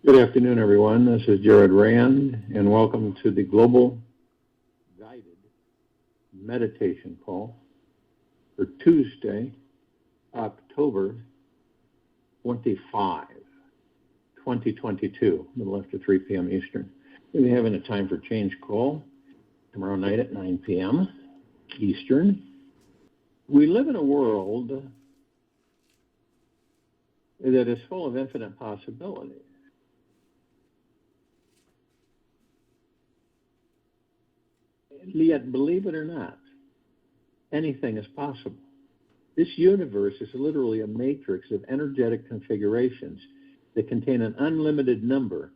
Good afternoon, everyone. This is Jared Rand, and welcome to the Global Guided Meditation Call for Tuesday, October 25, 2022, a little after 3 p.m. Eastern. We'll be having a time for change call tomorrow night at 9 p.m. Eastern. We live in a world that is full of infinite possibilities. Yet, believe it or not, anything is possible. This universe is literally a matrix of energetic configurations that contain an unlimited number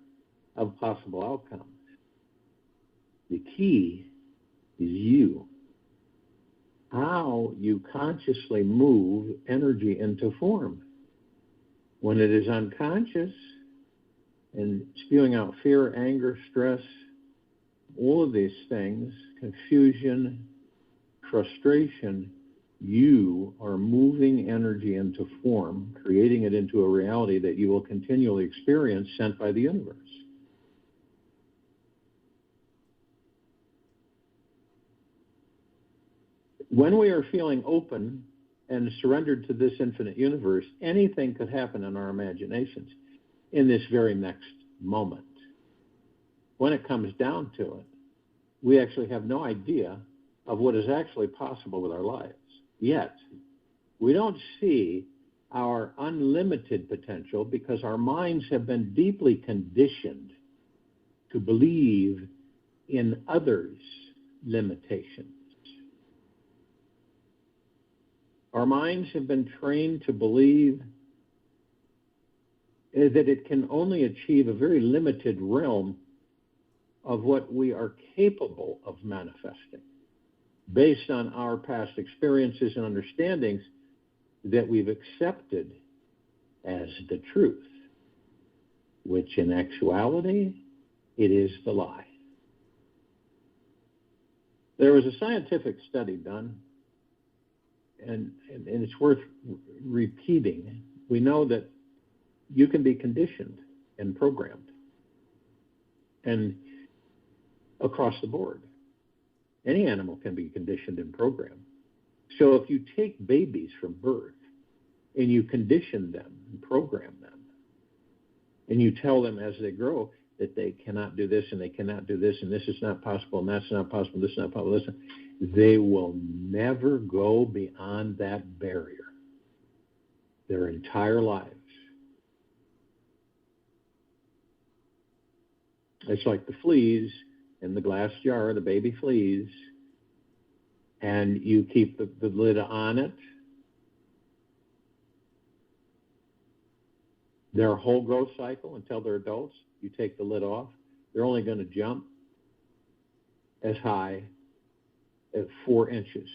of possible outcomes. The key is you. How you consciously move energy into form. When it is unconscious and spewing out fear, anger, stress, all of these things, confusion, frustration, you are moving energy into form, creating it into a reality that you will continually experience sent by the universe. When we are feeling open and surrendered to this infinite universe, anything could happen in our imaginations in this very next moment. When it comes down to it, we actually have no idea of what is actually possible with our lives. Yet, we don't see our unlimited potential because our minds have been deeply conditioned to believe in others' limitations. Our minds have been trained to believe that it can only achieve a very limited realm of what we are capable of manifesting based on our past experiences and understandings that we've accepted as the truth, which in actuality, it is the lie. There was a scientific study done, and it's worth repeating. We know that you can be conditioned and programmed, and across the board. Any animal can be conditioned and programmed. So if you take babies from birth and you condition them and program them, and you tell them as they grow that they cannot do this and they cannot do this and this is not possible and that's not possible, this is not possible, this, they will never go beyond that barrier their entire lives. It's like the fleas in the glass jar, the baby fleas, and you keep the lid on it. Their whole growth cycle until they're adults, you take the lid off, they're only going to jump as high as 4 inches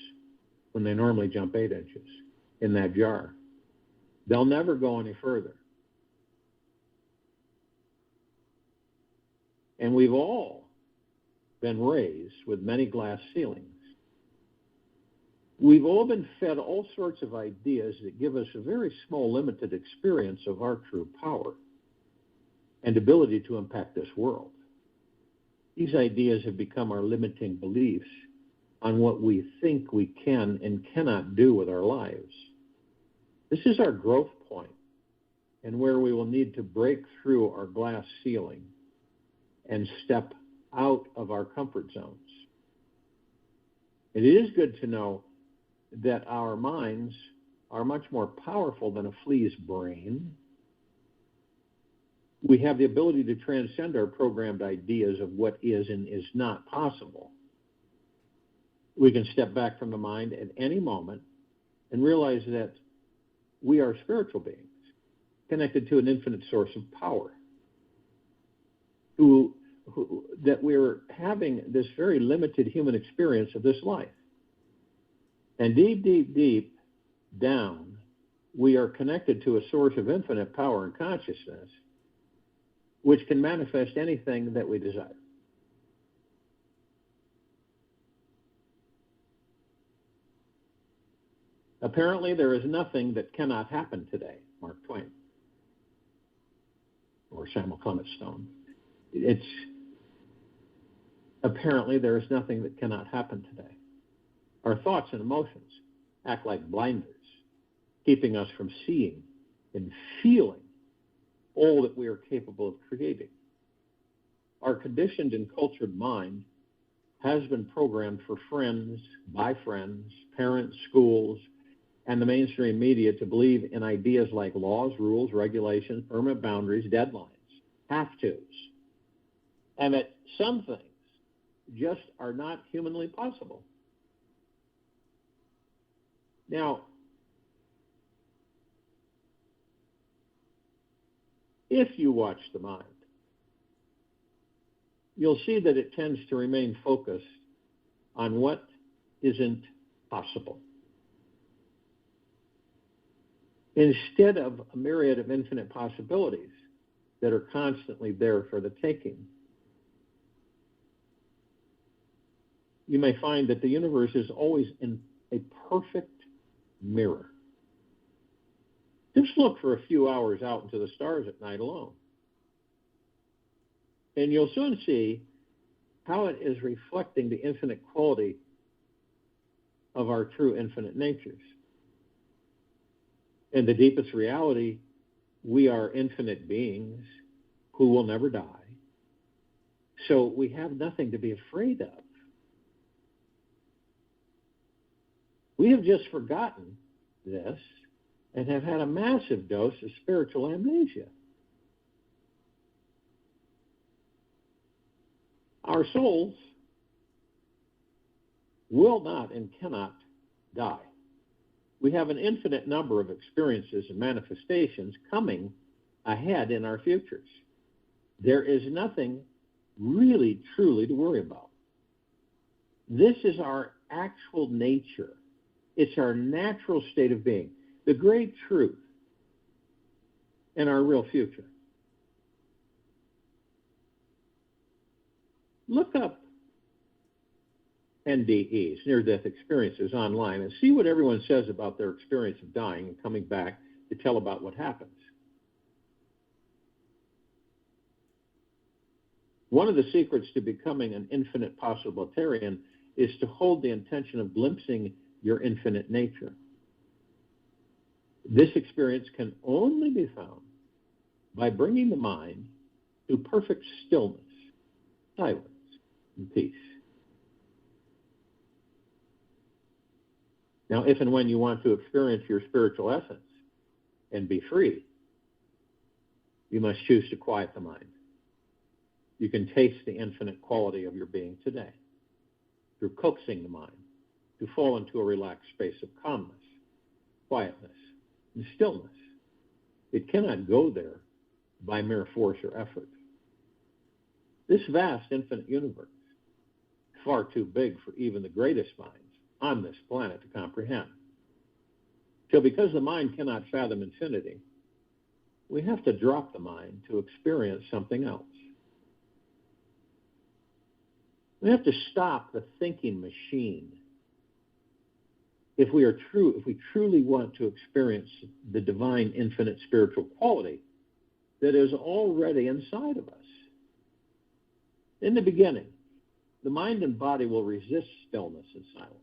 when they normally jump 8 inches in that jar. They'll never go any further. And we've all been raised with many glass ceilings. We've all been fed all sorts of ideas that give us a very small, limited experience of our true power and ability to impact this world. These ideas have become our limiting beliefs on what we think we can and cannot do with our lives. This is our growth point and where we will need to break through our glass ceiling and step out of our comfort zones. It is good to know that our minds are much more powerful than a flea's brain. We have the ability to transcend our programmed ideas of what is and is not possible. We can step back from the mind at any moment and realize that we are spiritual beings connected to an infinite source of power, that we're having this very limited human experience of this life. And deep, deep, deep down, we are connected to a source of infinite power and consciousness, which can manifest anything that we desire. Apparently, there is nothing that cannot happen today, Mark Twain. or Samuel Stone. It's apparently there is nothing that cannot happen today. Our thoughts and emotions act like blinders, keeping us from seeing and feeling all that we are capable of creating. Our conditioned and cultured mind has been programmed for friends, by friends, parents, schools, and the mainstream media to believe in ideas like laws, rules, regulations, permanent boundaries, deadlines, have-tos, and that some things just are not humanly possible. Now, if you watch the mind, you'll see that it tends to remain focused on what isn't possible, instead of a myriad of infinite possibilities that are constantly there for the taking. You may find that the universe is always in a perfect mirror. Just look for a few hours out into the stars at night alone, and you'll soon see how it is reflecting the infinite quality of our true infinite natures. In the deepest reality, we are infinite beings who will never die. So we have nothing to be afraid of. We have just forgotten this and have had a massive dose of spiritual amnesia. Our souls will not and cannot die. We have an infinite number of experiences and manifestations coming ahead in our futures. There is nothing really, truly to worry about. This is our actual nature. It's our natural state of being, the great truth in our real future. Look up NDEs, near-death experiences, online and see what everyone says about their experience of dying and coming back to tell about what happens. One of the secrets to becoming an infinite possibilitarian is to hold the intention of glimpsing your infinite nature. This experience can only be found by bringing the mind to perfect stillness, silence, and peace. Now, if and when you want to experience your spiritual essence and be free, you must choose to quiet the mind. You can taste the infinite quality of your being today through coaxing the mind to fall into a relaxed space of calmness, quietness, and stillness. It cannot go there by mere force or effort. This vast infinite universe is far too big for even the greatest minds on this planet to comprehend. So because the mind cannot fathom infinity, we have to drop the mind to experience something else. We have to stop the thinking machine if we truly want to experience the divine infinite spiritual quality that is already inside of us. In the beginning, the mind and body will resist stillness and silence.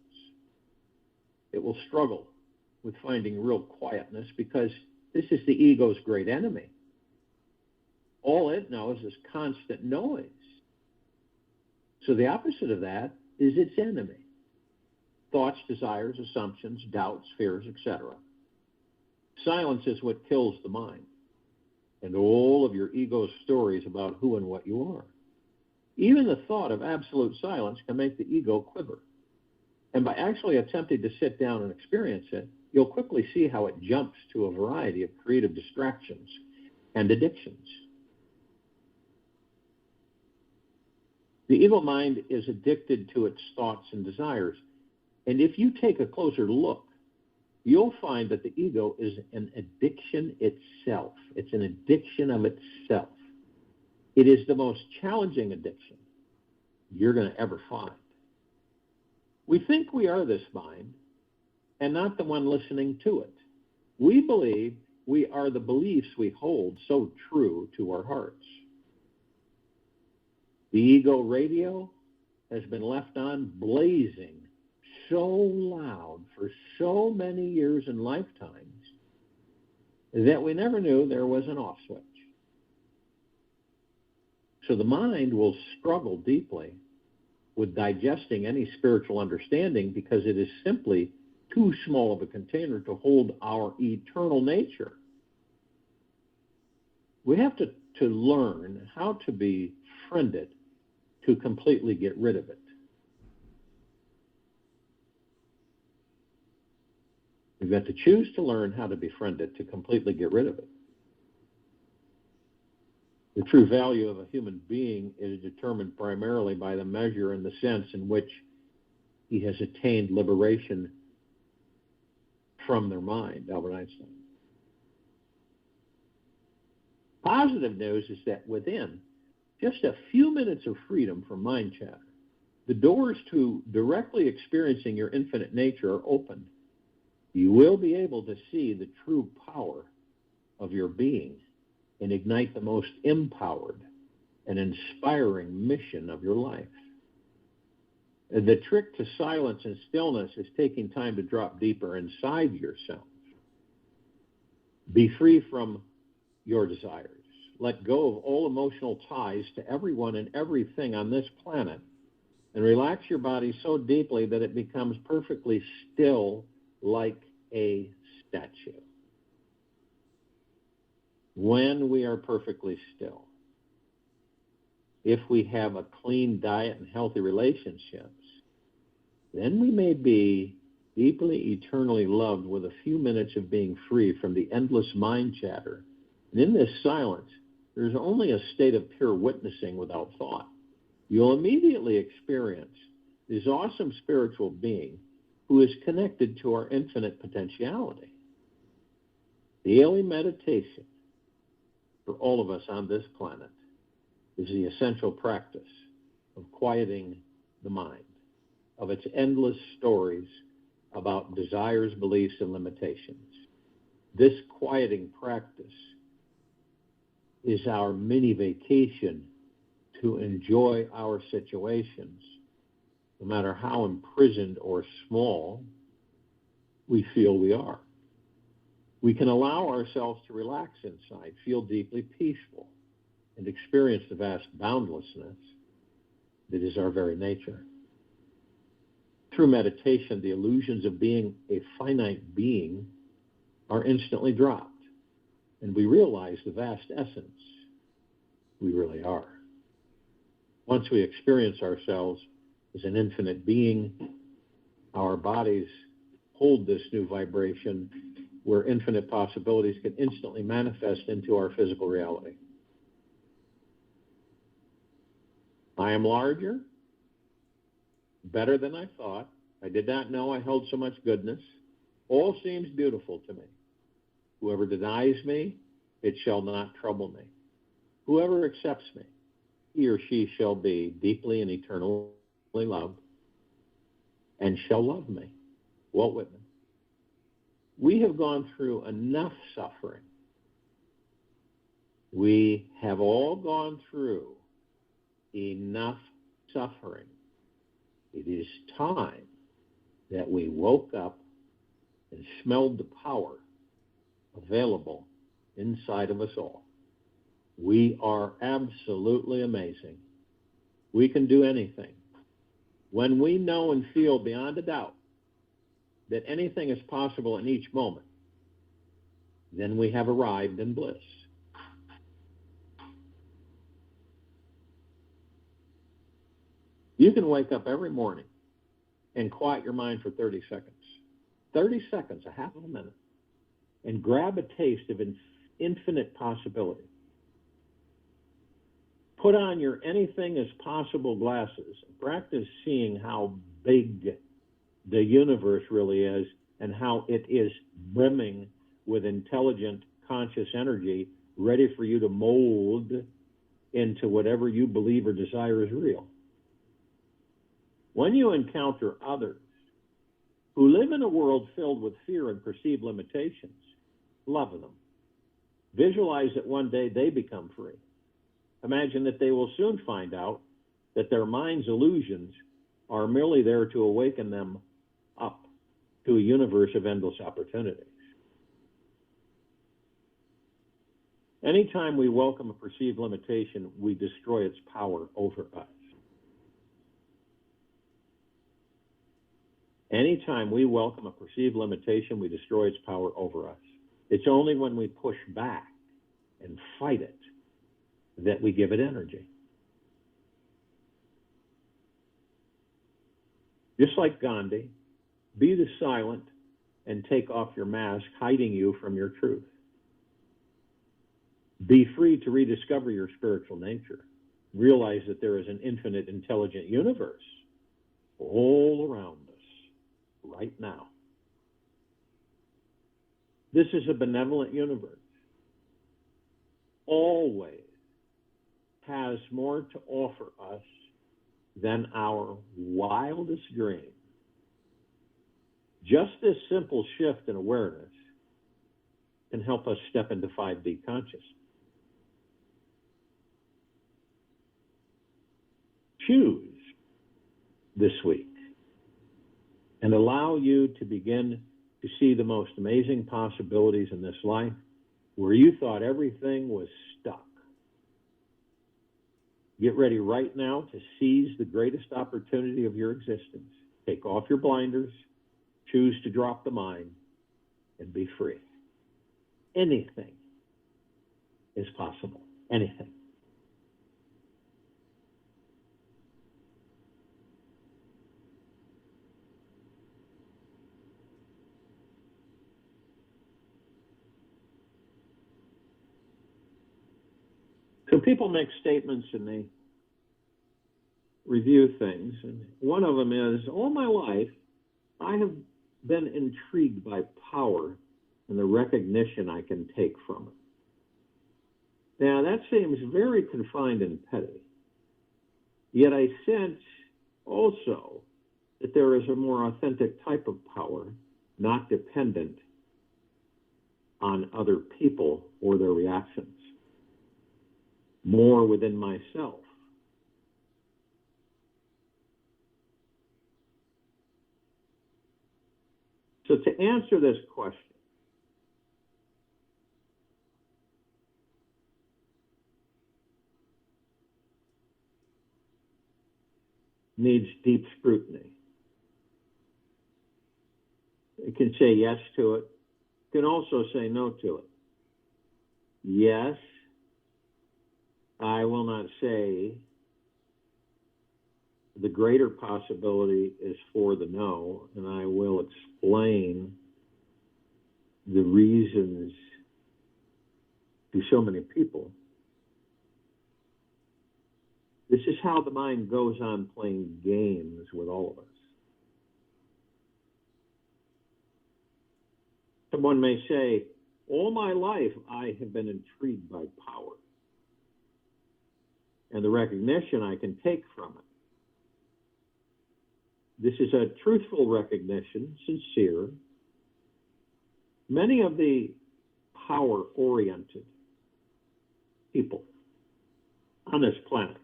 It will struggle with finding real quietness because this is the ego's great enemy. All it knows is constant noise. So the opposite of that is its enemy. Thoughts, desires, assumptions, doubts, fears, etc. Silence is what kills the mind and all of your ego's stories about who and what you are. Even the thought of absolute silence can make the ego quiver. And by actually attempting to sit down and experience it, you'll quickly see how it jumps to a variety of creative distractions and addictions. The evil mind is addicted to its thoughts and desires. And if you take a closer look, you'll find that the ego is an addiction itself. It's an addiction of itself. It is the most challenging addiction you're going to ever find. We think we are this mind and not the one listening to it. We believe We are the beliefs we hold so true to our hearts. The ego radio has been left on blazing so loud for so many years and lifetimes that we never knew there was an off switch. So the mind will struggle deeply with digesting any spiritual understanding because it is simply too small of a container to hold our eternal nature. We have to learn how to befriend it to completely get rid of it. We've got to choose to learn how to befriend it to completely get rid of it. The true value of a human being is determined primarily by the measure and the sense in which he has attained liberation from their mind, Albert Einstein. Positive news is that within just a few minutes of freedom from mind chatter, the doors to directly experiencing your infinite nature are opened. You will be able to see the true power of your being and ignite the most empowered and inspiring mission of your life. The trick to silence and stillness is taking time to drop deeper inside yourself. Be free from your desires. Let go of all emotional ties to everyone and everything on this planet, and relax your body so deeply that it becomes perfectly still like a statue. When we are perfectly still, if we have a clean diet and healthy relationships, then we may be deeply, eternally loved with a few minutes of being free from the endless mind chatter. And in this silence, there's only a state of pure witnessing without thought. You'll immediately experience this awesome spiritual being who is connected to our infinite potentiality. Daily meditation for all of us on this planet is the essential practice of quieting the mind, of its endless stories about desires, beliefs, and limitations. This quieting practice is our mini vacation to enjoy our situations, no matter how imprisoned or small we feel we are. We can allow ourselves to relax inside, feel deeply peaceful, and experience the vast boundlessness that is our very nature. Through meditation, the illusions of being a finite being are instantly dropped, and we realize the vast essence we really are. Once we experience ourselves as an infinite being, our bodies hold this new vibration where infinite possibilities can instantly manifest into our physical reality. I am larger, better than I thought. I did not know I held so much goodness. All seems beautiful to me. Whoever denies me, it shall not trouble me. Whoever accepts me, he or she shall be deeply and eternally loved and shall love me. Walt Whitman. We have gone through enough suffering. We have all gone through enough suffering. It is time that we woke up and smelled the power available inside of us all. We are absolutely amazing. We can do anything. When we know and feel beyond a doubt that anything is possible in each moment, then we have arrived in bliss. You can wake up every morning and quiet your mind for 30 seconds. 30 seconds, a half of a minute, and grab a taste of infinite possibility. Put on your anything is possible glasses and practice seeing how big the universe really is and how it is brimming with intelligent, conscious energy ready for you to mold into whatever you believe or desire is real. When you encounter others who live in a world filled with fear and perceived limitations, love them, Visualize that one day they become free. Imagine that they will soon find out that their mind's illusions are merely there to awaken them up to a universe of endless opportunities. Anytime we welcome a perceived limitation, we destroy its power over us. Anytime we welcome a perceived limitation, we destroy its power over us. It's only when we push back and fight it that we give it energy. Just like Gandhi, be the silent and take off your mask, hiding you from your truth. Be free to rediscover your spiritual nature. Realize that there is an infinite, intelligent universe all around us right now. This is a benevolent universe. Always has more to offer us than our wildest dream. Just this simple shift in awareness can help us step into 5D consciousness. Choose this week and allow you to begin to see the most amazing possibilities in this life where you thought everything was stuck. Get ready right now to seize the greatest opportunity of your existence. Take off your blinders, choose to drop the mind, and be free. Anything is possible. Anything. So people make statements and they review things. And one of them is, all my life, I have been intrigued by power and the recognition I can take from it. Now, that seems very confined and petty. Yet I sense also that there is a more authentic type of power, not dependent on other people or their reactions. More within myself. So to answer this question, needs deep scrutiny. It can say yes to it. It can also say no to it. Yes, I will not say the greater possibility is for the no, and I will explain the reasons to so many people. This is how the mind goes on playing games with all of us. Someone may say, all my life I have been intrigued by power and the recognition I can take from it. This is a truthful recognition, sincere. Many of the power-oriented people on this planet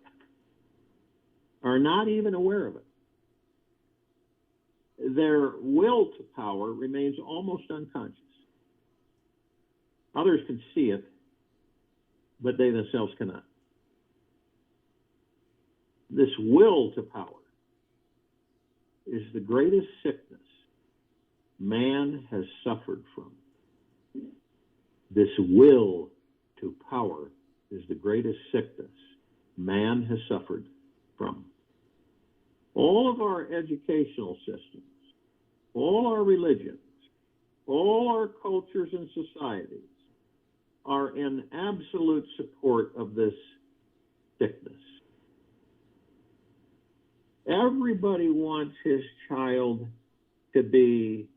are not even aware of it. Their will to power remains almost unconscious. Others can see it, but they themselves cannot. This will to power is the greatest sickness man has suffered from. This will to power is the greatest sickness man has suffered from. All of our educational systems, all our religions, all our cultures and societies are in absolute support of this sickness. Everybody wants his child to be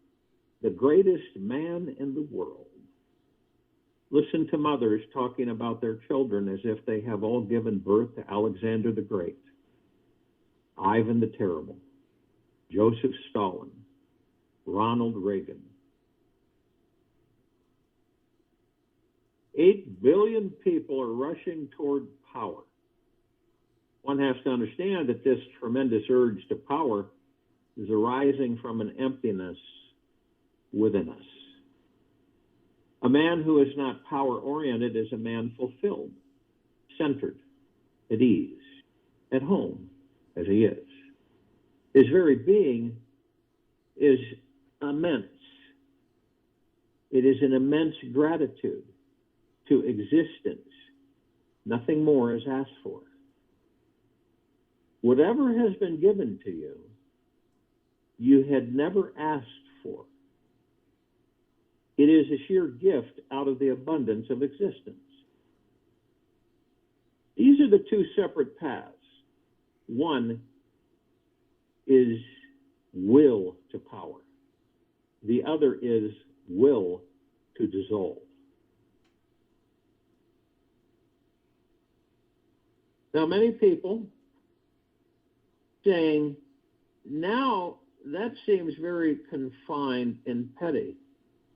the greatest man in the world. Listen to mothers talking about their children as if they have all given birth to Alexander the Great, Ivan the Terrible, Joseph Stalin, Ronald Reagan. 8 billion people are rushing toward power. One has to understand that this tremendous urge to power is arising from an emptiness within us. A man who is not power-oriented is a man fulfilled, centered, at ease, at home, as he is. His very being is immense. It is an immense gratitude to existence. Nothing more is asked for. Whatever has been given to you, you had never asked for. It is a sheer gift out of the abundance of existence. These are the two separate paths. One is will to power. The other is will to dissolve. Now, many people saying, now that seems very confined and petty.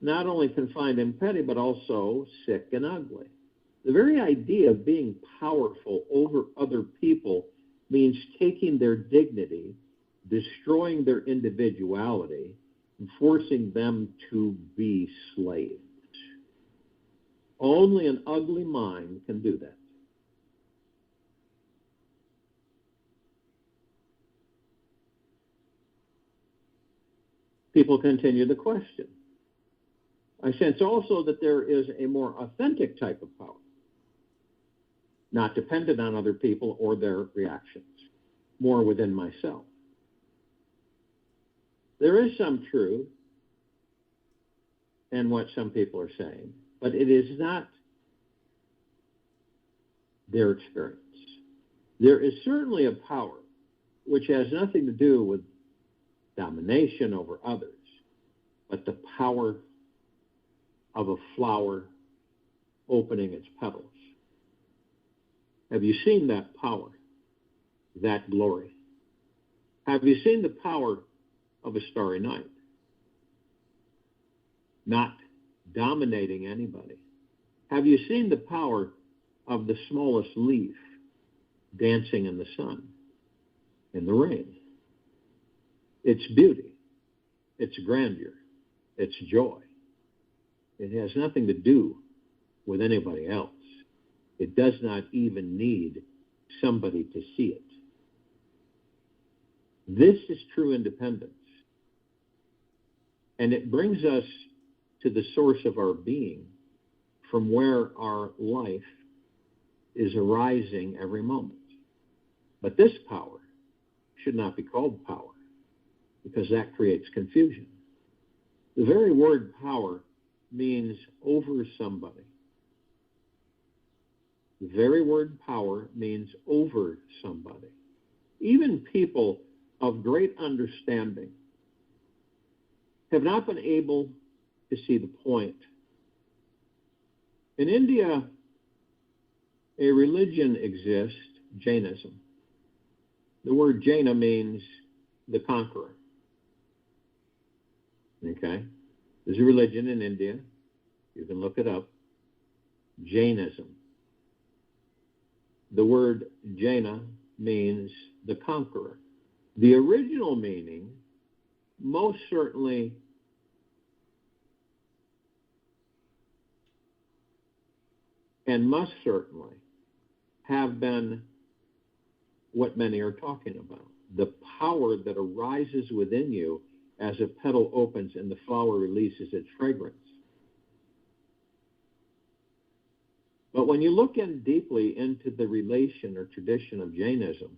Not only confined and petty, but also sick and ugly. The very idea of being powerful over other people means taking their dignity, destroying their individuality, and forcing them to be slaves. Only an ugly mind can do that. People continue the question. I sense also that there is a more authentic type of power, not dependent on other people or their reactions, more within myself. There is some truth in what some people are saying, but it is not their experience. There is certainly a power which has nothing to do with domination over others, but the power of a flower opening its petals. Have you seen that power, that glory? Have you seen the power of a starry night? Not dominating anybody. Have you seen the power of the smallest leaf dancing in the sun, in the rain? Its beauty, its grandeur, its joy. It has nothing to do with anybody else. It does not even need somebody to see it. This is true independence. And it brings us to the source of our being, from where our life is arising every moment. But this power should not be called power, because that creates confusion. The very word power means over somebody. The very word power means over somebody. Even people of great understanding have not been able to see the point. In India, a religion exists, Jainism. The word Jaina means the conqueror. Okay? There's a religion in India. You can look it up. Jainism. The word Jaina means the conqueror. The original meaning most certainly and must certainly have been what many are talking about. The power that arises within you as a petal opens and the flower releases its fragrance. But when you look in deeply into the relation or tradition of Jainism,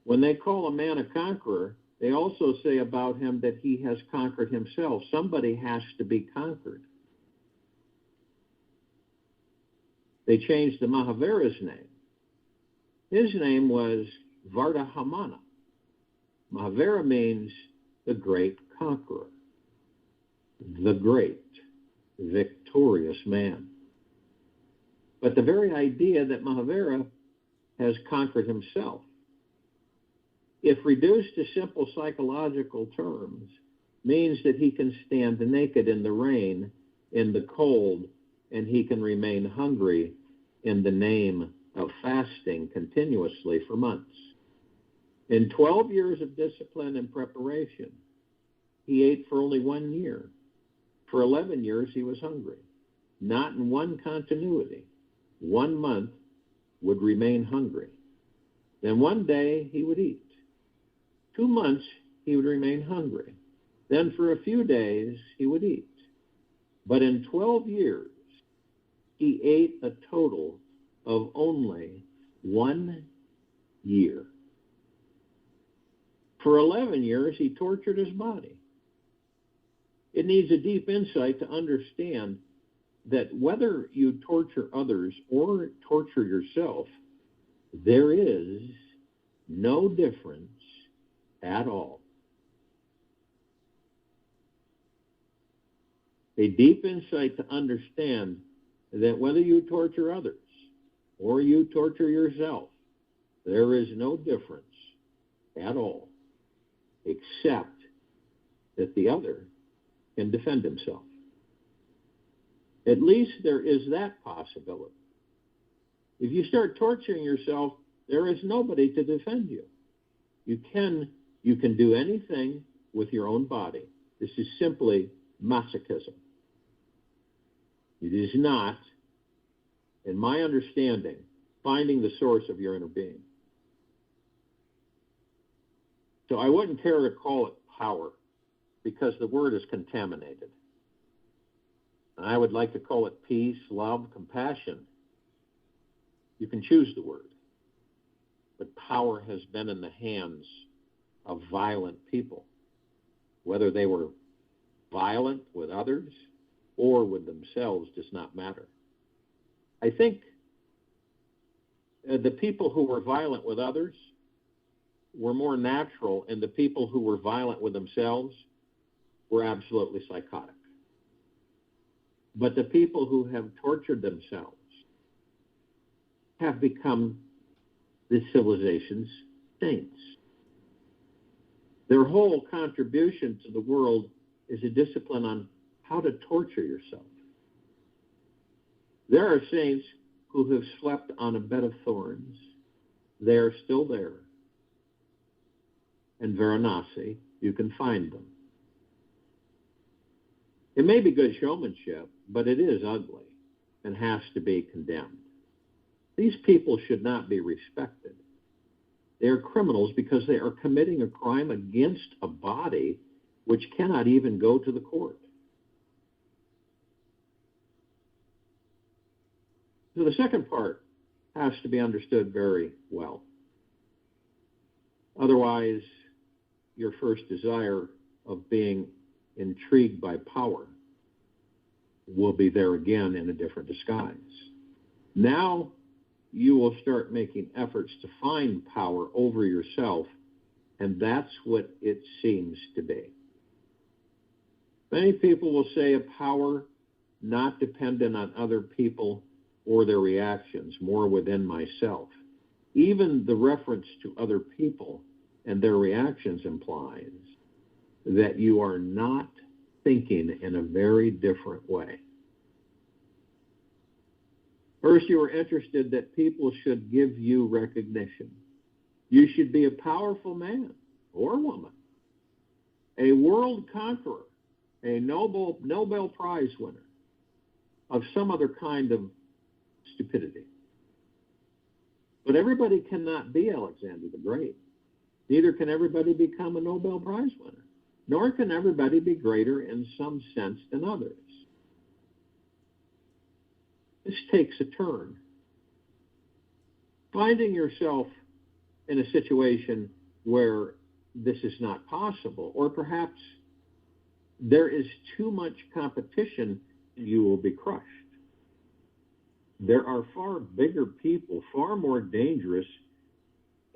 when they call a man a conqueror, they also say about him that he has conquered himself. Somebody has to be conquered. They changed the Mahavira's name. His name was Vardhamana. Mahavira means the great conqueror, the great, victorious man. But the very idea that Mahavira has conquered himself, if reduced to simple psychological terms, means that he can stand naked in the rain, in the cold, and he can remain hungry in the name of fasting continuously for months. In 12 years of discipline and preparation, he ate for only 1 year. For 11 years, he was hungry, not in one continuity. 1 month would remain hungry. Then one day he would eat. 2 months he would remain hungry. Then for a few days he would eat. But in 12 years, he ate a total of only 1 year. For 11 years, he tortured his body. It needs a deep insight to understand that whether you torture others or torture yourself, there is no difference at all. A deep insight to understand that whether you torture others or you torture yourself, there is no difference at all, except that the other can defend himself. At least there is that possibility. If you start torturing yourself, there is nobody to defend you. You can do anything with your own body. This is simply masochism. It is not, in my understanding, finding the source of your inner being. So I wouldn't care to call it power, because the word is contaminated. I would like to call it peace, love, compassion. You can choose the word. But power has been in the hands of violent people, whether they were violent with others or with themselves does not matter. I think the people who were violent with others were more natural, and the people who were violent with themselves were absolutely psychotic. But the people who have tortured themselves have become this civilization's saints. Their whole contribution to the world is a discipline on how to torture yourself. There are saints who have slept on a bed of thorns. They are still there. In Varanasi, you can find them. It may be good showmanship, but it is ugly and has to be condemned. These people should not be respected. They are criminals because they are committing a crime against a body which cannot even go to the court. So the second part has to be understood very well. Otherwise, your first desire of being intrigued by power will be there again in a different disguise. Now you will start making efforts to find power over yourself, and that's what it seems to be. Many people will say a power not dependent on other people or their reactions, more within myself. Even the reference to other people and their reactions implies that you are not thinking in a very different way. First, you are interested that people should give you recognition. You should be a powerful man or woman, a world conqueror, a Nobel Prize winner of some other kind of stupidity. But everybody cannot be Alexander the Great. Neither can everybody become a Nobel Prize winner, nor can everybody be greater in some sense than others. This takes a turn. Finding yourself in a situation where this is not possible, or perhaps there is too much competition, you will be crushed. There are far bigger people, far more dangerous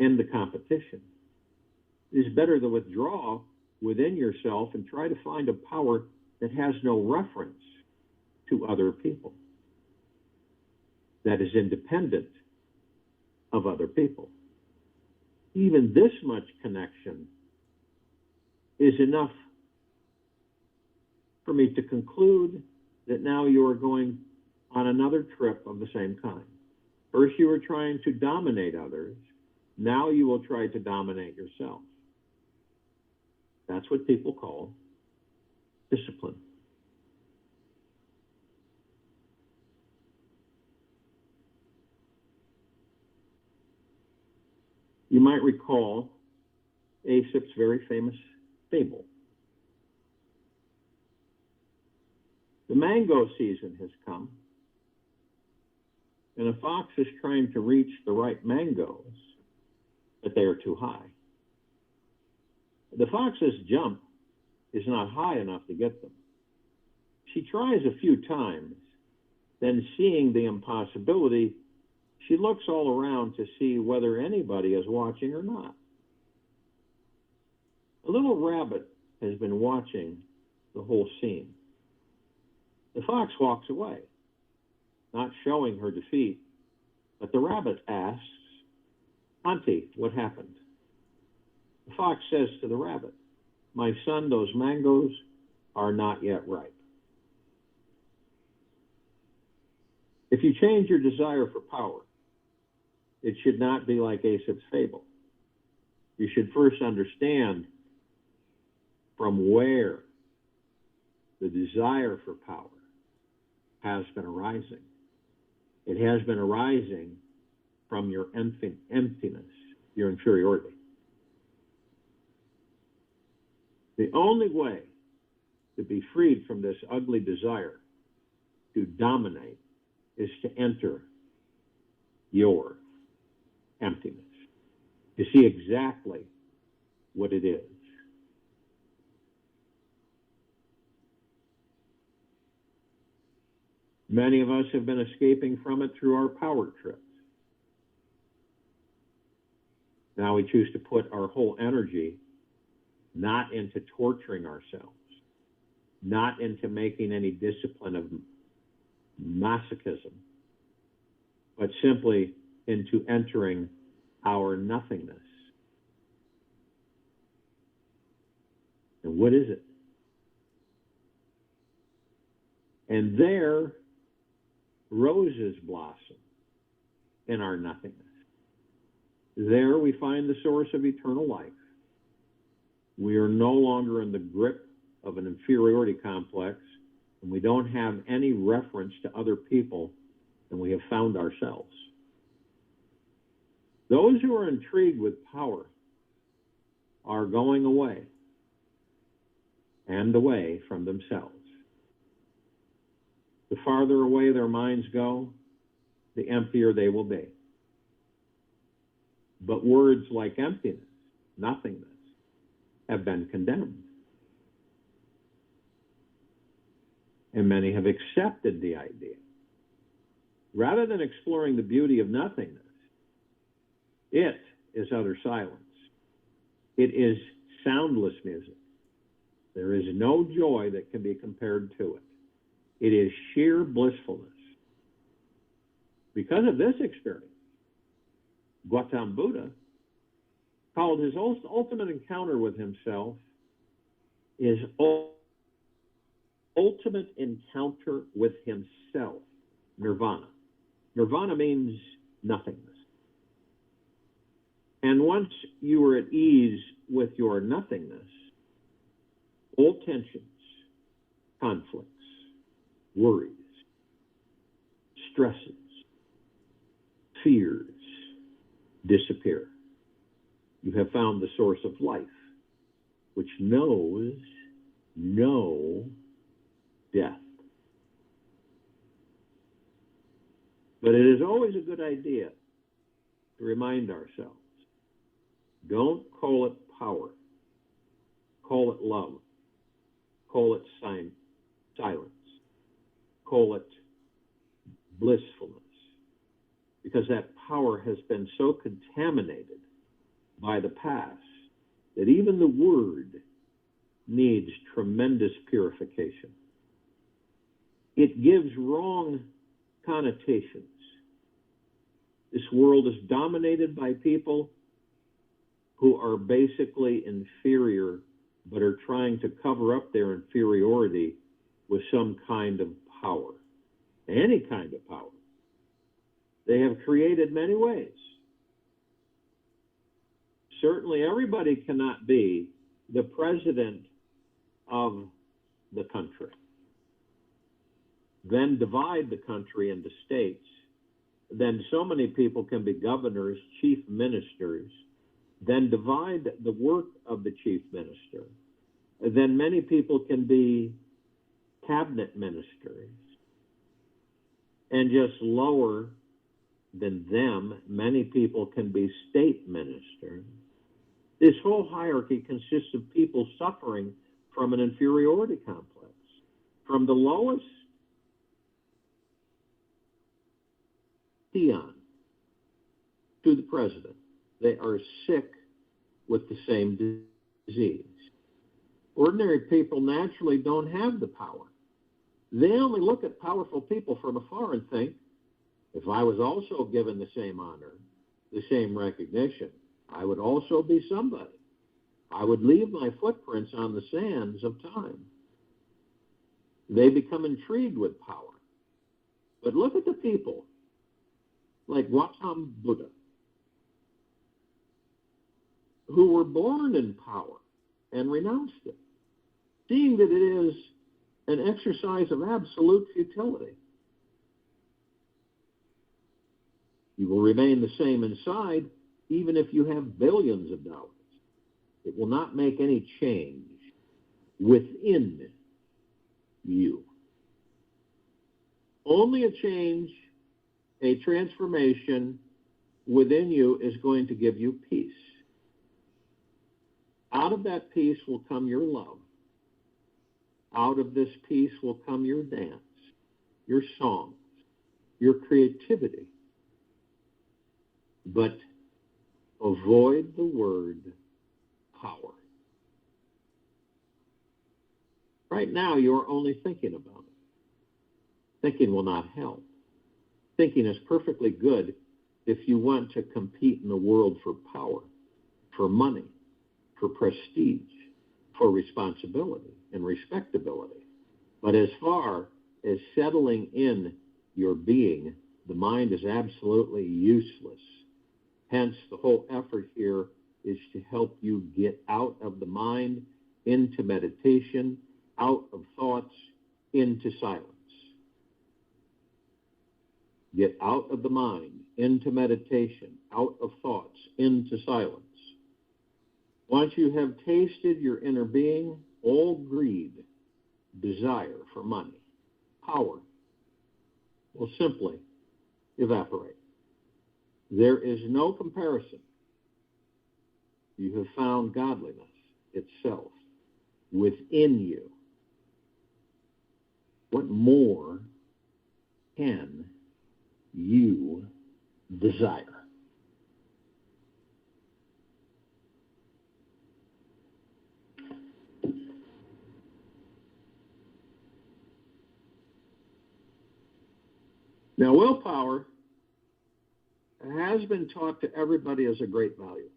in the competition. It is better to withdraw within yourself and try to find a power that has no reference to other people, that is independent of other people. Even this much connection is enough for me to conclude that now you are going on another trip of the same kind. First, you were trying to dominate others. Now you will try to dominate yourself. That's what people call discipline. You might recall Aesop's very famous fable. The mango season has come, and a fox is trying to reach the ripe mangoes, but they are too high. The fox's jump is not high enough to get them. She tries a few times, then seeing the impossibility, she looks all around to see whether anybody is watching or not. A little rabbit has been watching the whole scene. The fox walks away, not showing her defeat, but the rabbit asks, "Auntie, what happened?" The fox says to the rabbit, "My son, those mangoes are not yet ripe." If you change your desire for power, it should not be like Aesop's fable. You should first understand from where the desire for power has been arising. It has been arising from your emptiness, your inferiority. The only way to be freed from this ugly desire to dominate is to enter your emptiness, to see exactly what it is. Many of us have been escaping from it through our power trips. Now we choose to put our whole energy not into torturing ourselves, not into making any discipline of masochism, but simply into entering our nothingness. And what is it? And there, roses blossom in our nothingness. There we find the source of eternal life. We are no longer in the grip of an inferiority complex, and we don't have any reference to other people, and we have found ourselves. Those who are intrigued with power are going away and away from themselves. The farther away their minds go, the emptier they will be. But words like emptiness, nothingness, have been condemned. And many have accepted the idea. Rather than exploring the beauty of nothingness, it is utter silence. It is soundless music. There is no joy that can be compared to it. It is sheer blissfulness. Because of this experience, Gautama Buddha called his ultimate encounter with himself his ultimate encounter with himself, nirvana. Nirvana means nothingness. And once you are at ease with your nothingness, all tensions, conflicts, worries, stresses, fears disappear. You have found the source of life, which knows no death. But it is always a good idea to remind ourselves, don't call it power. Call it love. Call it silence. Call it blissfulness. Because that power has been so contaminated by the past that even the word needs tremendous purification. It gives wrong connotations. This world is dominated by people who are basically inferior, but are trying to cover up their inferiority with some kind of power. any kind of power. They have created many ways. Certainly everybody cannot be the president of the country. Then divide the country into states. Then so many people can be governors, chief ministers. Then divide the work of the chief minister. Then many people can be cabinet ministers. And just lower than them, many people can be state ministers. This whole hierarchy consists of people suffering from an inferiority complex. From the lowest peon to the president, they are sick with the same disease. Ordinary people naturally don't have the power. They only look at powerful people from afar and think, if I was also given the same honor, the same recognition, I would also be somebody. I would leave my footprints on the sands of time. They become intrigued with power. But look at the people like Gautam Buddha, who were born in power and renounced it, seeing that it is an exercise of absolute futility. You will remain the same inside, even if you have billions of dollars. It will not make any change within you. Only a change, a transformation within you is going to give you peace. Out of that peace will come your love. Out of this peace will come your dance, your songs, your creativity. But avoid the word power. Right now, you are only thinking about it. Thinking will not help. Thinking is perfectly good if you want to compete in the world for power, for money, for prestige, for responsibility and respectability. But as far as settling in your being, the mind is absolutely useless. Hence, the whole effort here is to help you get out of the mind into meditation, out of thoughts into silence. Get out of the mind into meditation, out of thoughts into silence. Once you have tasted your inner being, all greed, desire for money, power, will simply evaporate. There is no comparison. You have found godliness itself within you. What more can you desire? Now, willpower has been taught to everybody as a great value.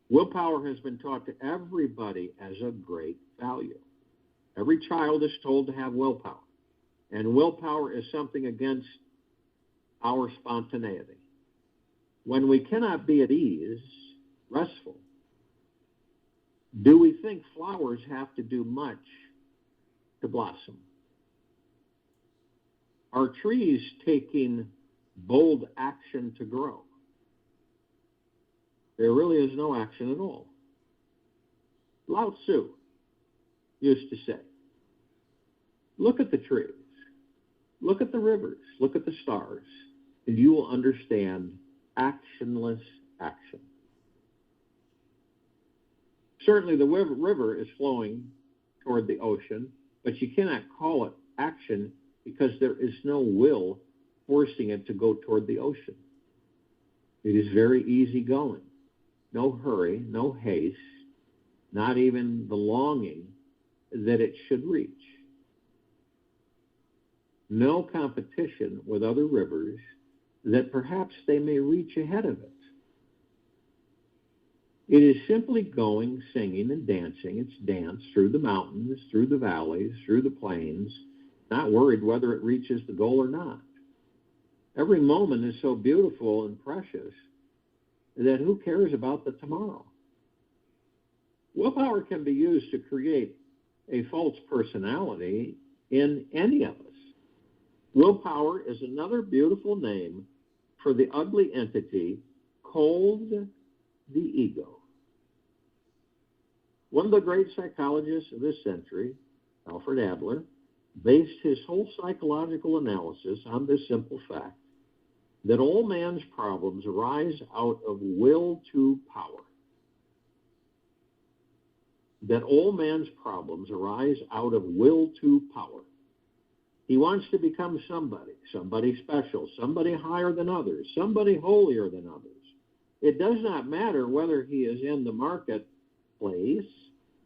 Willpower has been taught to everybody as a great value. Every child is told to have willpower. And willpower is something against our spontaneity. When we cannot be at ease, restful, do we think flowers have to do much to blossom? Are trees taking bold action to grow? There really is no action at all. Lao Tzu used to say, look at the trees, look at the rivers, look at the stars, and you will understand actionless action. Certainly the river is flowing toward the ocean, but you cannot call it action because there is no will forcing it to go toward the ocean. It is very easy going. No hurry, no haste, not even the longing that it should reach. No competition with other rivers that perhaps they may reach ahead of it. It is simply going, singing, and dancing. It's dance through the mountains, through the valleys, through the plains, not worried whether it reaches the goal or not. Every moment is so beautiful and precious that who cares about the tomorrow? Willpower can be used to create a false personality in any of us. Willpower is another beautiful name for the ugly entity called the ego. One of the great psychologists of this century, Alfred Adler, based his whole psychological analysis on this simple fact that all man's problems arise out of will to power. That all man's problems arise out of will to power. He wants to become somebody special, somebody higher than others, somebody holier than others. It does not matter whether he is in the marketplace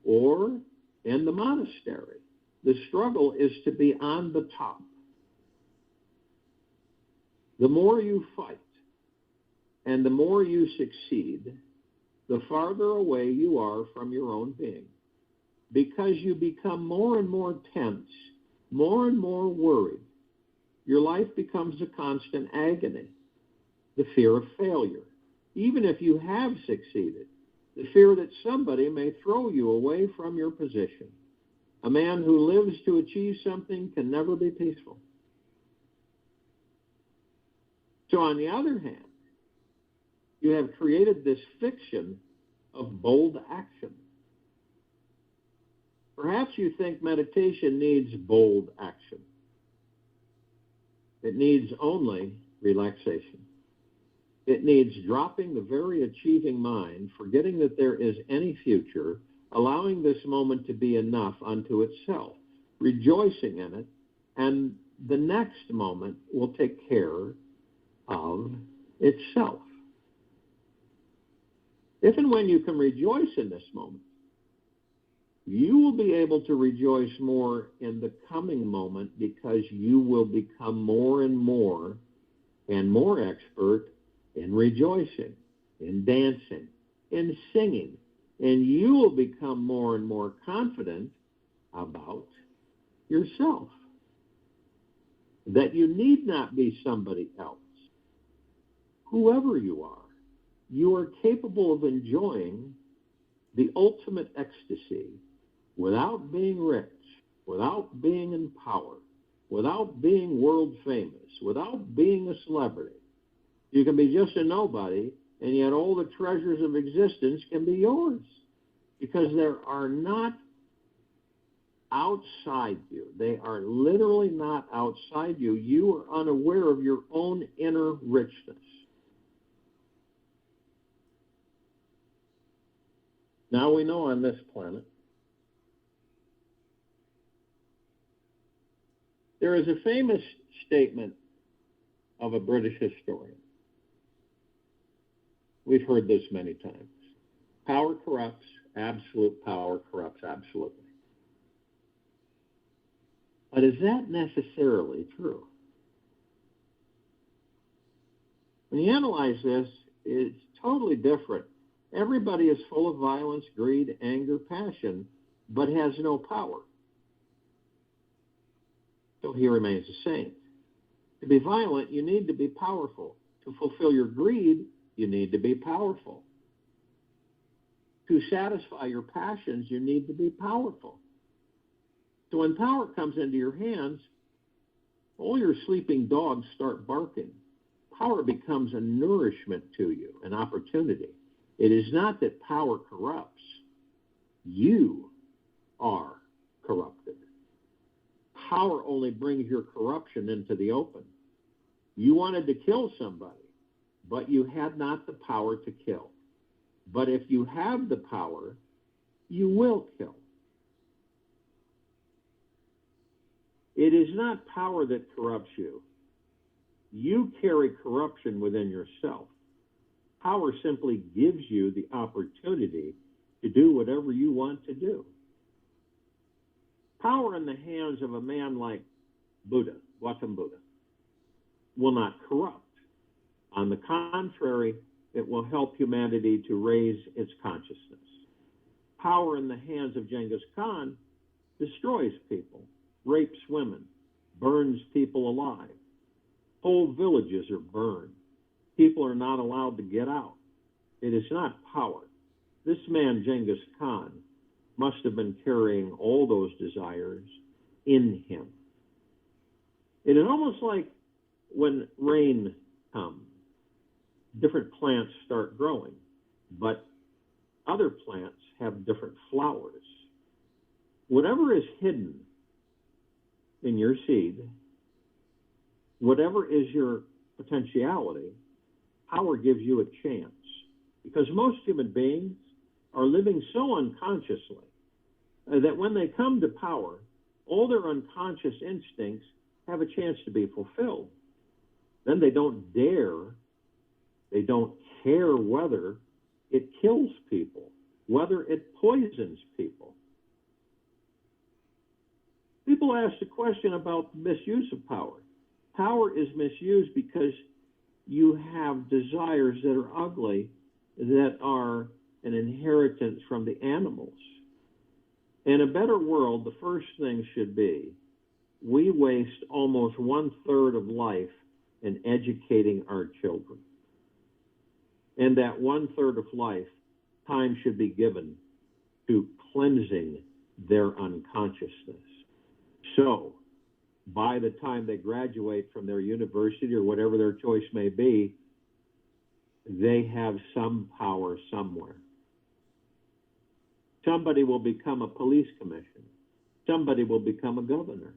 or in the monastery. The struggle is to be on the top. The more you fight and the more you succeed, the farther away you are from your own being, because you become more and more tense, more and more worried. Your life becomes a constant agony, the fear of failure. Even if you have succeeded, the fear that somebody may throw you away from your position. A man who lives to achieve something can never be peaceful. So on the other hand, you have created this fiction of bold action. Perhaps you think meditation needs bold action. It needs only relaxation. It needs dropping the very achieving mind, forgetting that there is any future, allowing this moment to be enough unto itself, rejoicing in it, and the next moment will take care of itself. If and when you can rejoice in this moment, you will be able to rejoice more in the coming moment, because you will become more and more expert in rejoicing, in dancing, in singing, and you will become more and more confident about yourself. That you need not be somebody else. Whoever you are capable of enjoying the ultimate ecstasy without being rich, without being in power, without being world famous, without being a celebrity. You can be just a nobody, and yet all the treasures of existence can be yours, because they are not outside you. They are literally not outside you. You are unaware of your own inner richness. Now we know on this planet there is a famous statement of a British historian. We've heard this many times. Power corrupts, absolute power corrupts absolutely. But is that necessarily true? When you analyze this, it's totally different. Everybody is full of violence, greed, anger, passion, but has no power. So he remains a saint. To be violent, you need to be powerful. To fulfill your greed, you need to be powerful. To satisfy your passions, you need to be powerful. So when power comes into your hands, all your sleeping dogs start barking. Power becomes a nourishment to you, an opportunity. It is not that power corrupts. You are corrupted. Power only brings your corruption into the open. You wanted to kill somebody, but you had not the power to kill. But if you have the power, you will kill. It is not power that corrupts you. You carry corruption within yourself. Power simply gives you the opportunity to do whatever you want to do. Power in the hands of a man like Buddha, Gautam Buddha, will not corrupt. On the contrary, it will help humanity to raise its consciousness. Power in the hands of Genghis Khan destroys people, rapes women, burns people alive. Whole villages are burned. People are not allowed to get out. It is not power. This man, Genghis Khan, must have been carrying all those desires in him. It is almost like when rain comes, different plants start growing, but other plants have different flowers. Whatever is hidden in your seed, whatever is your potentiality, power gives you a chance. Because most human beings are living so unconsciously that when they come to power, all their unconscious instincts have a chance to be fulfilled. Then they don't dare, they don't care whether it kills people, whether it poisons people. People ask the question about misuse of power. Power is misused because you have desires that are ugly, that are an inheritance from the animals. In a better world, the first thing should be, we waste almost 1/3 of life in educating our children. And that 1/3 of life, time should be given to cleansing their unconsciousness. So, by the time they graduate from their university or whatever their choice may be, they have some power somewhere. Somebody will become a police commissioner. Somebody will become a governor.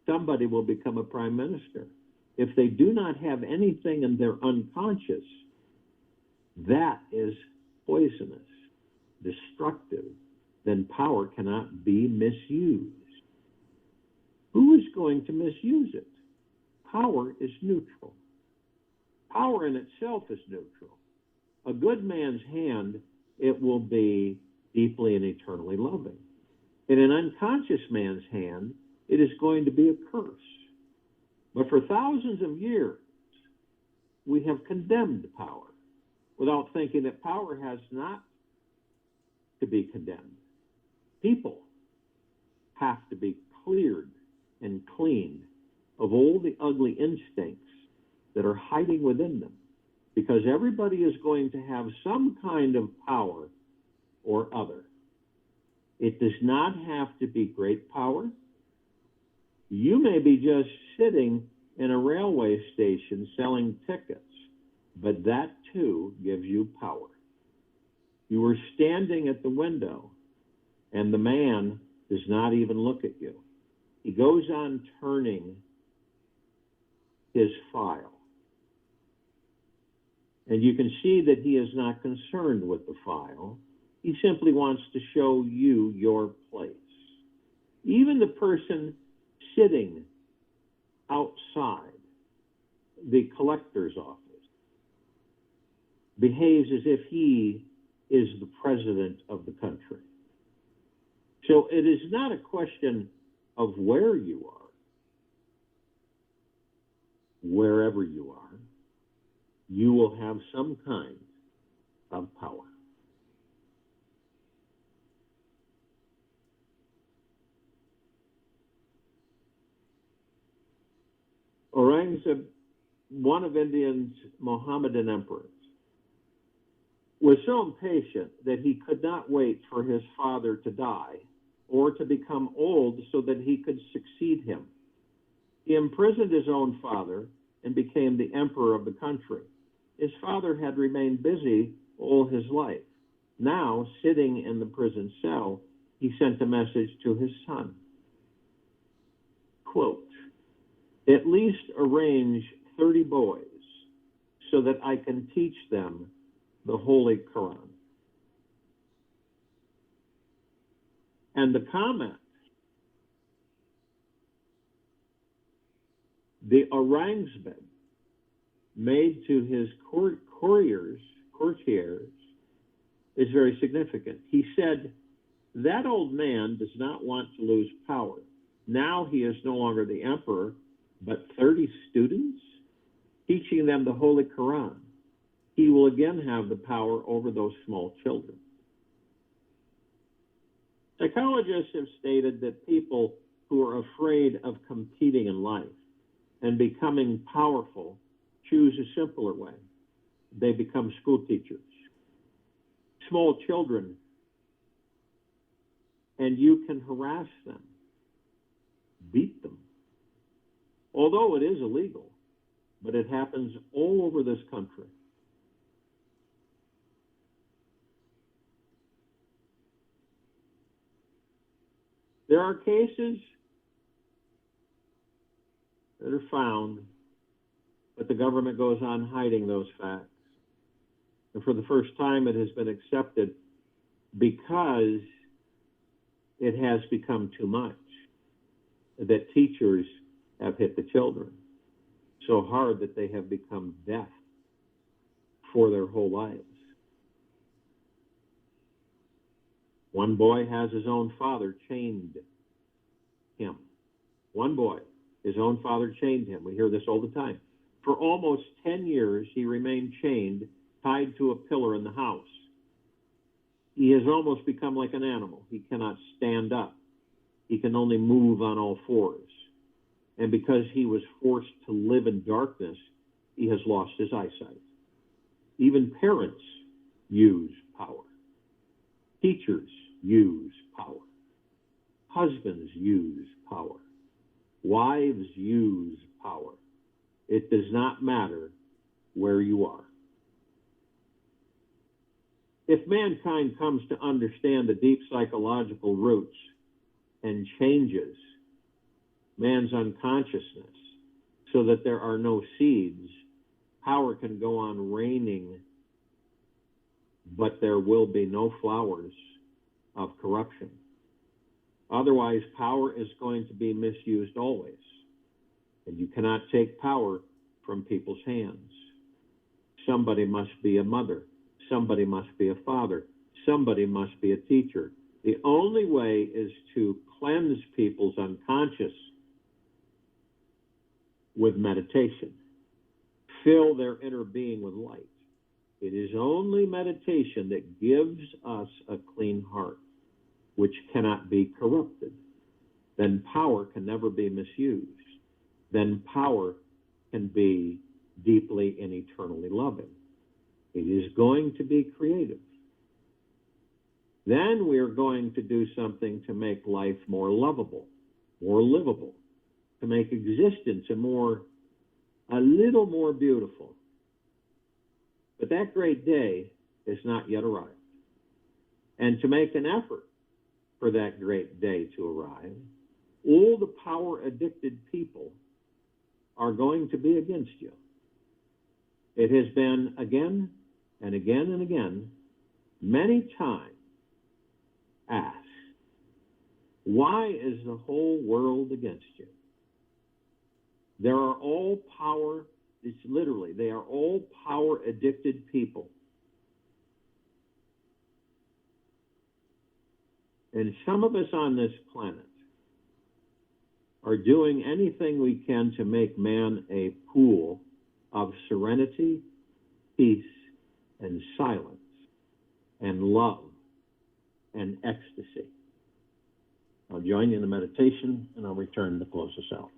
Somebody will become a prime minister. If they do not have anything in their unconscious, that is poisonous, destructive, then power cannot be misused. Who is going to misuse it? Power is neutral. Power in itself is neutral. A good man's hand, it will be deeply and eternally loving. In an unconscious man's hand, it is going to be a curse. But for thousands of years, we have condemned power without thinking that power has not to be condemned. People have to be cleared and cleaned of all the ugly instincts that are hiding within them, because everybody is going to have some kind of power or other. It does not have to be great power. You may be just sitting in a railway station selling tickets, but that too gives you power. You are standing at the window, and the man does not even look at you. He goes on turning his file. And you can see that he is not concerned with the file. He simply wants to show you your place. Even the person sitting outside the collector's office behaves as if he is the president of the country. So it is not a question of where you are. Wherever you are, you will have some kind of power. Aurangzeb, one of India's Mohammedan emperors, was so impatient that he could not wait for his father to die or to become old so that he could succeed him. He imprisoned his own father and became the emperor of the country. His father had remained busy all his life. Now, sitting in the prison cell, he sent a message to his son. Quote, "At least arrange 30 boys so that I can teach them the Holy Quran." And the comment, the Aurangzeb made to his courtiers, is very significant. He said, "That old man does not want to lose power. Now he is no longer the emperor, but 30 students, teaching them the Holy Quran. he will again have the power over those small children. Psychologists have stated that people who are afraid of competing in life and becoming powerful choose a simpler way. They become school teachers. Small children, and you can harass them, beat them. Although it is illegal, but it happens all over this country. There are cases that are found, but the government goes on hiding those facts. And for the first time, it has been accepted because it has become too much, that teachers have hit the children so hard that they have become deaf for their whole lives. One boy has his own father chained him. One boy, his own father chained him. We hear this all the time. For almost 10 years, he remained chained, tied to a pillar in the house. He has almost become like an animal. He cannot stand up. He can only move on all fours. And because he was forced to live in darkness, he has lost his eyesight. Even parents use power. Teachers use power. Husbands use power. Wives use power. It does not matter where you are. If mankind comes to understand the deep psychological roots and changes man's unconsciousness so that there are no seeds, power can go on raining, but there will be no flowers of corruption. Otherwise, power is going to be misused always. And you cannot take power from people's hands. Somebody must be a mother. Somebody must be a father. Somebody must be a teacher. The only way is to cleanse people's unconscious with meditation. Fill their inner being with light. It is only meditation that gives us a clean heart, which cannot be corrupted. Then power can never be misused. Then power can be deeply and eternally loving. It is going to be creative. Then we are going to do something to make life more lovable, more livable, to make existence a little more beautiful. But that great day has not yet arrived. And to make an effort for that great day to arrive, all the power-addicted people are going to be against you. It has been again and again and again, many times asked, why is the whole world against you? There are all power, it's literally, they are all power-addicted people. And some of us on this planet are doing anything we can to make man a pool of serenity, peace, and silence, and love, and ecstasy. I'll join you in the meditation, and I'll return to close us out.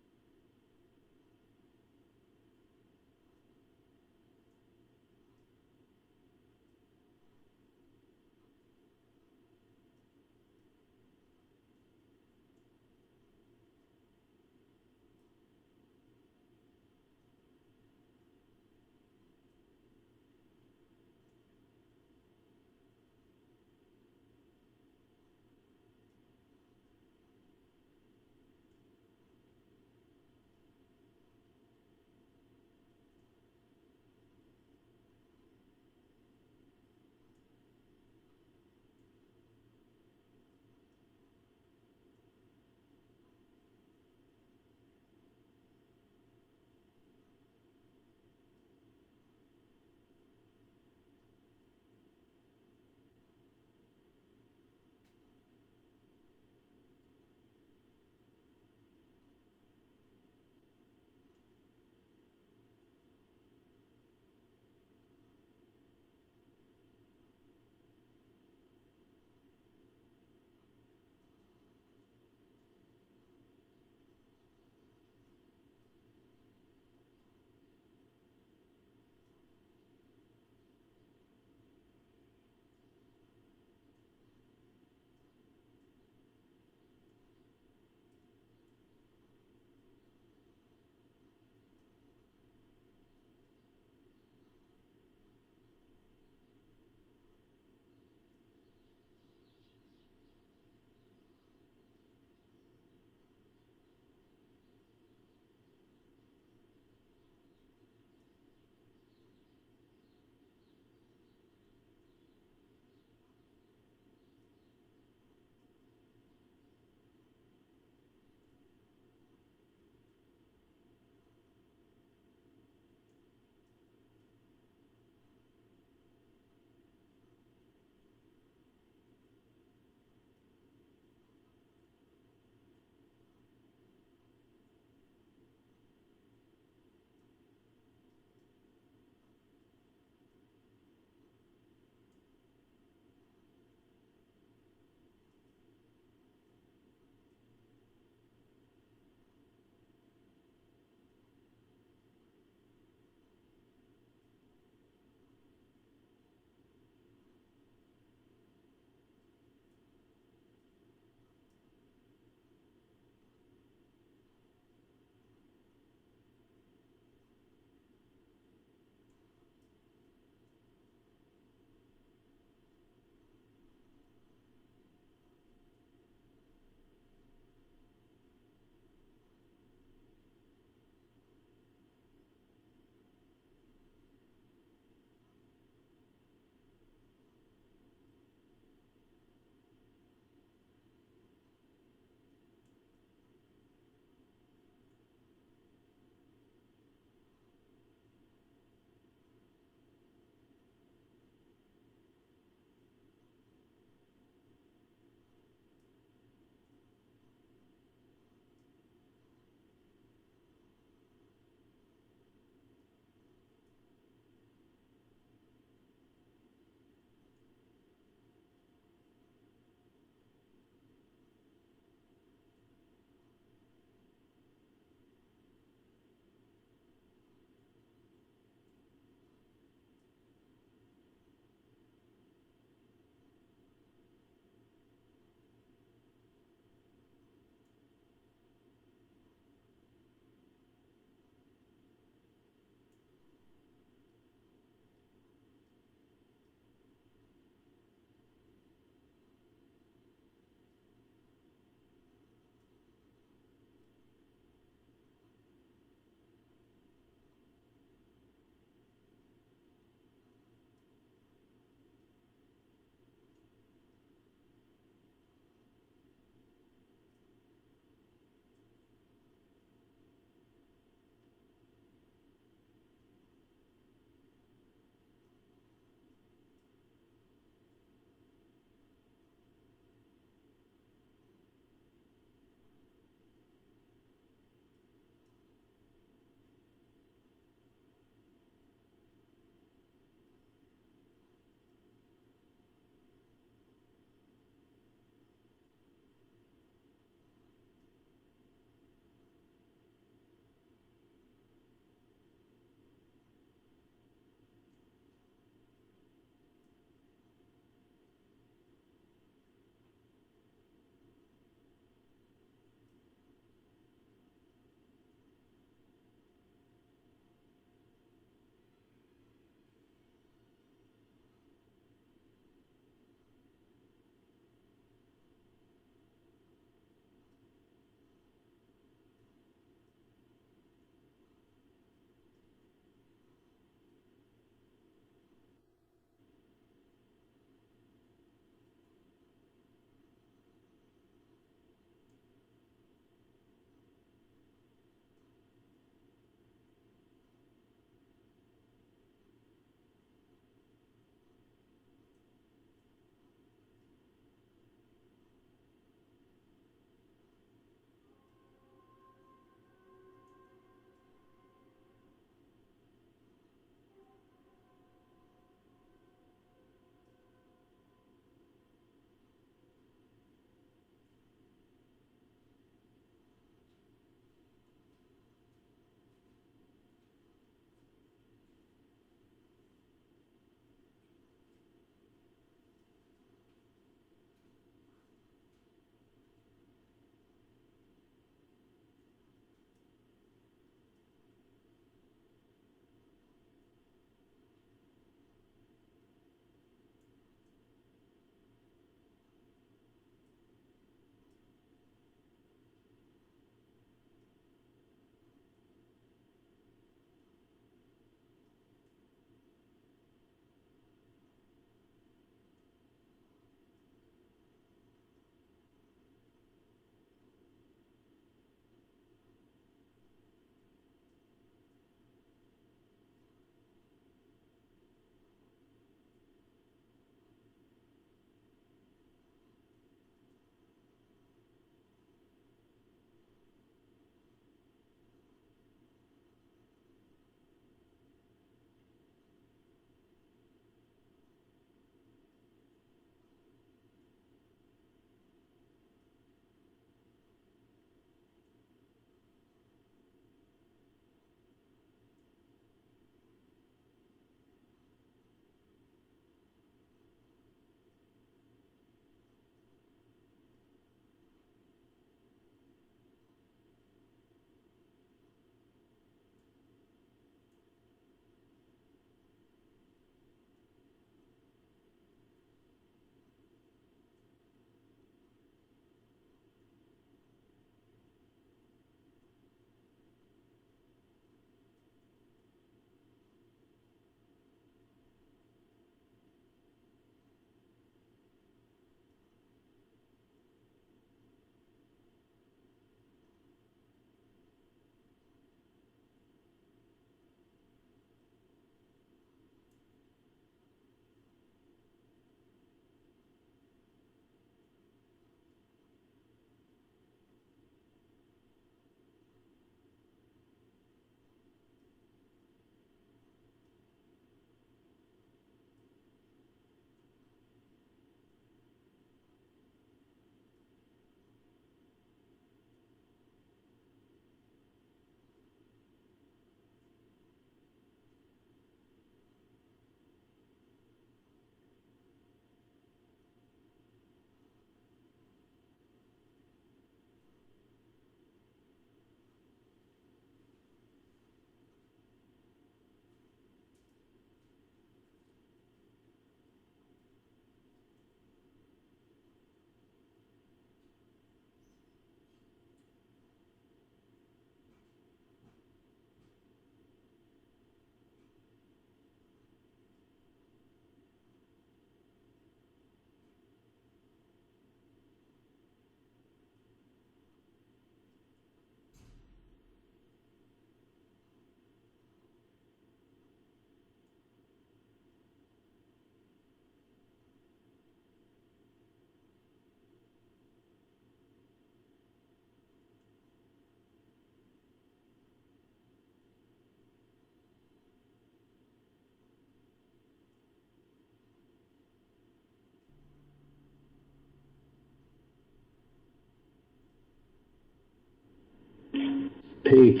Take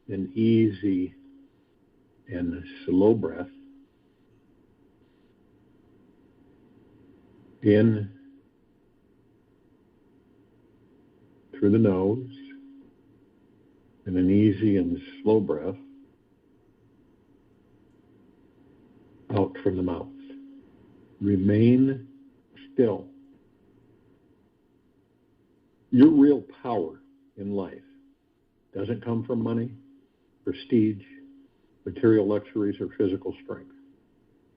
an easy and slow breath in through the nose, and an easy and slow breath out from the mouth. Remain still. Your real power in life doesn't come from money, prestige, material luxuries, or physical strength.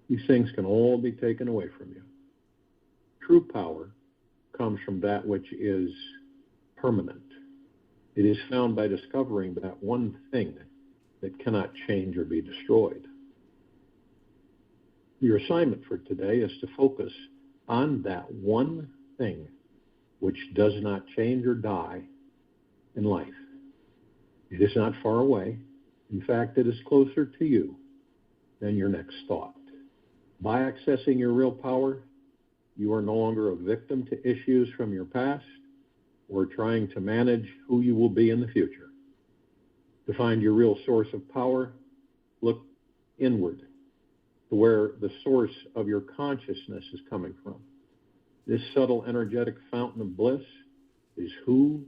These things can all be taken away from you. True power comes from that which is permanent. It is found by discovering that one thing that cannot change or be destroyed. Your assignment for today is to focus on that one thing which does not change or die in life. It is not far away. In fact, it is closer to you than your next thought. By accessing your real power, you are no longer a victim to issues from your past or trying to manage who you will be in the future. To find your real source of power, look inward to where the source of your consciousness is coming from. This subtle energetic fountain of bliss is who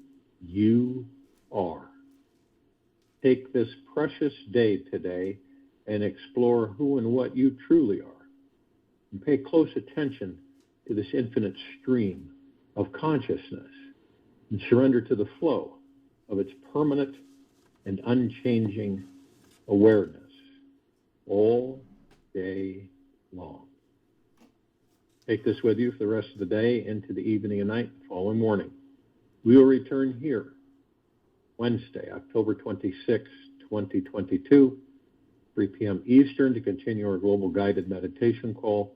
you are. Take this precious day today and explore who and what you truly are. And pay close attention to this infinite stream of consciousness and surrender to the flow of its permanent and unchanging awareness all day long. Take this with you for the rest of the day, into the evening and night, the following morning. We will return here Wednesday, October 26, 2022, 3 p.m. Eastern to continue our global guided meditation call,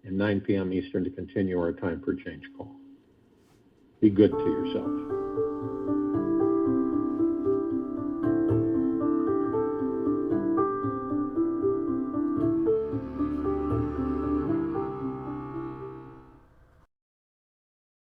and 9 p.m. Eastern to continue our Time for Change call. Be good to yourself.